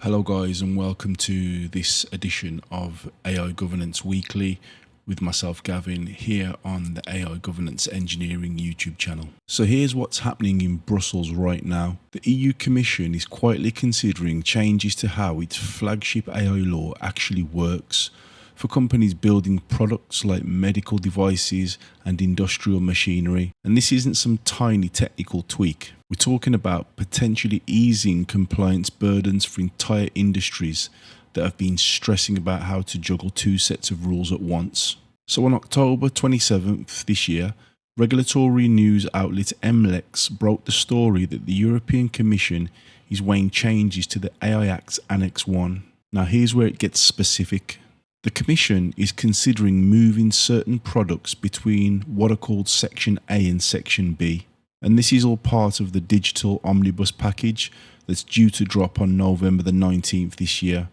Hello guys, and welcome to this edition of AI Governance Weekly with myself Gavin here on the AI Governance Engineering YouTube channel. So here's what's happening in Brussels right now. The EU Commission is quietly considering changes to how its flagship AI law actually works for companies building products like medical devices and industrial machinery. And this isn't some tiny technical tweak. We're talking about potentially easing compliance burdens for entire industries that have been stressing about how to juggle two sets of rules at once. So on October 27th this year, regulatory news outlet MLEX broke the story that the European Commission is weighing changes to the AI Act's Annex 1. Now here's where it gets specific. The Commission is considering moving certain products between what are called Section A and Section B. And this is all part of the digital omnibus package that's due to drop on November the 19th this year.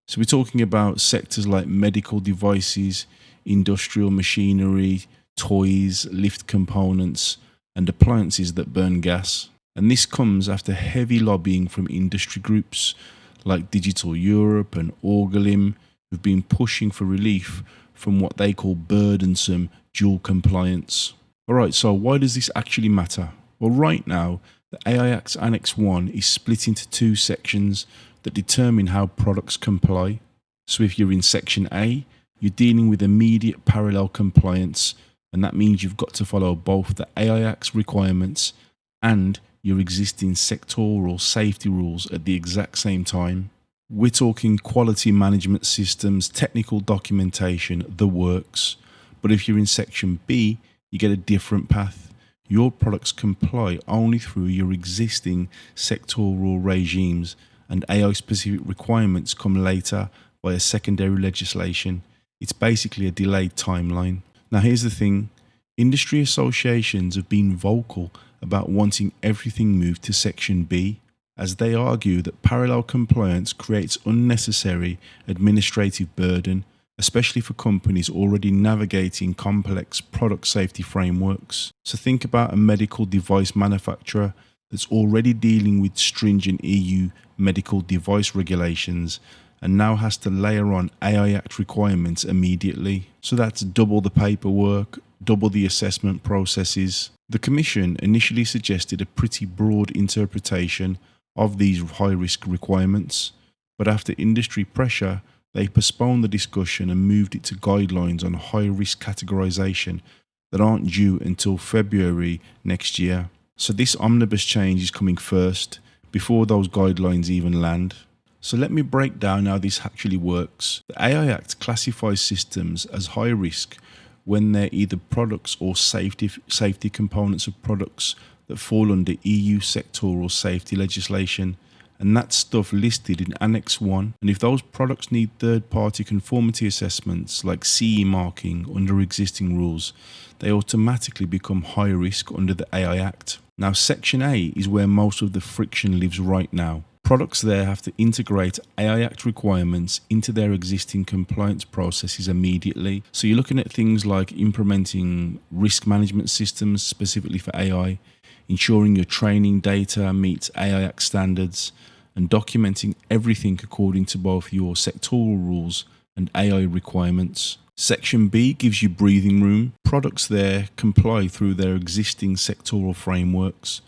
So we're talking about sectors like medical devices, industrial machinery, toys, lift components, and appliances that burn gas. And this comes after heavy lobbying from industry groups like Digital Europe and Orgalim, who've been pushing for relief from what they call burdensome dual compliance. Alright, so why does this actually matter? Well, right now, the AI Act's Annex 1 is split into two sections that determine how products comply. So if you're in Section A, you're dealing with immediate parallel compliance, and that means you've got to follow both the AI Act's requirements and your existing sectoral safety rules at the exact same time. We're talking quality management systems, technical documentation, the works. But if you're in Section B, you get a different path. Your products comply only through your existing sectoral regimes, and AI-specific requirements come later via secondary legislation. It's basically a delayed timeline. Now here's the thing. Industry associations have been vocal about wanting everything moved to Section B, as they argue that parallel compliance creates unnecessary administrative burden, especially for companies already navigating complex product safety frameworks. So think about a medical device manufacturer that's already dealing with stringent EU medical device regulations and now has to layer on AI Act requirements immediately. So that's double the paperwork, double the assessment processes. The Commission initially suggested a pretty broad interpretation of these high-risk requirements, but after industry pressure, they postponed the discussion and moved it to guidelines on high-risk categorization that aren't due until February next year. So this omnibus change is coming first, before those guidelines even land. So let me break down how this actually works. The AI Act classifies systems as high risk when they're either products or safety components of products that fall under EU sectoral safety legislation, and that's stuff listed in Annex 1. And if those products need third-party conformity assessments like CE marking under existing rules, they automatically become high risk under the AI Act. Now Section A is where most of the friction lives right now. Products there have to integrate AI Act requirements into their existing compliance processes immediately. So you're looking at things like implementing risk management systems specifically for AI, ensuring your training data meets AI Act standards, and documenting everything according to both your sectoral rules and AI requirements. Section B gives you breathing room. Products there comply through their existing sectoral frameworks,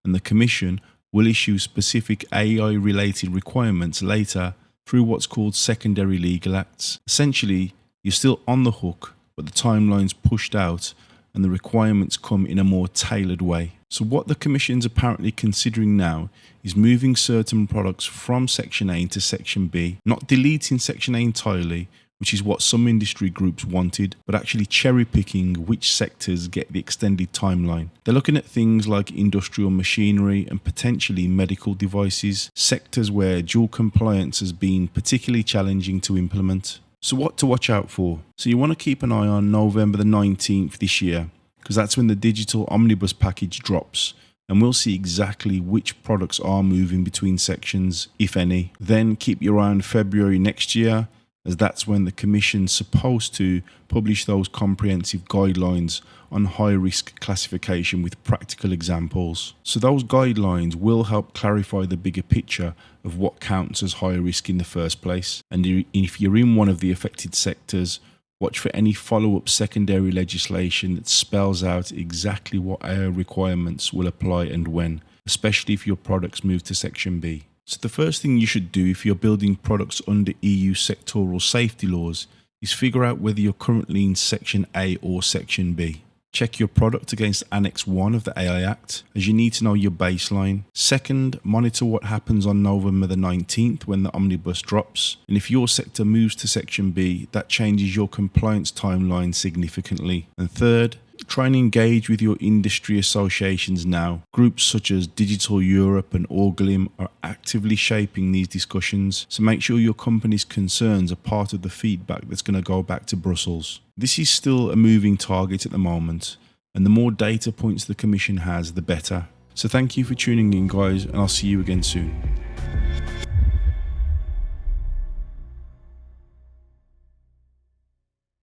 and the Commission will issue specific AI-related requirements later through what's called secondary legal acts. Essentially, you're still on the hook, but the timeline's pushed out and the requirements come in a more tailored way. So what the Commission's apparently considering now is moving certain products from Section A into Section B, not deleting Section A entirely, which is what some industry groups wanted, but actually cherry picking which sectors get the extended timeline. They're looking at things like industrial machinery and potentially medical devices, sectors where dual compliance has been particularly challenging to implement. So what to watch out for? So you want to keep an eye on November the 19th this year, because that's when the digital omnibus package drops, and we'll see exactly which products are moving between sections, if any. Then keep your eye on February next year, as that's when the Commission's supposed to publish those comprehensive guidelines on high risk classification with practical examples. So those guidelines will help clarify the bigger picture of what counts as high risk in the first place. And if you're in one of the affected sectors, watch for any follow-up secondary legislation that spells out exactly what AI requirements will apply and when, especially if your products move to Section B. So the first thing you should do if you're building products under EU sectoral safety laws is figure out whether you're currently in Section A or Section B. Check your product against Annex 1 of the AI Act, as you need to know your baseline. Second, monitor what happens on November the 19th when the omnibus drops. And if your sector moves to Section B, that changes your compliance timeline significantly. And third, try and engage with your industry associations now. Groups such as Digital Europe and Orglim are actively shaping these discussions, so make sure your company's concerns are part of the feedback that's going to go back to Brussels. This is still a moving target at the moment, and the more data points the Commission has, the better. So thank you for tuning in, guys, and I'll see you again soon.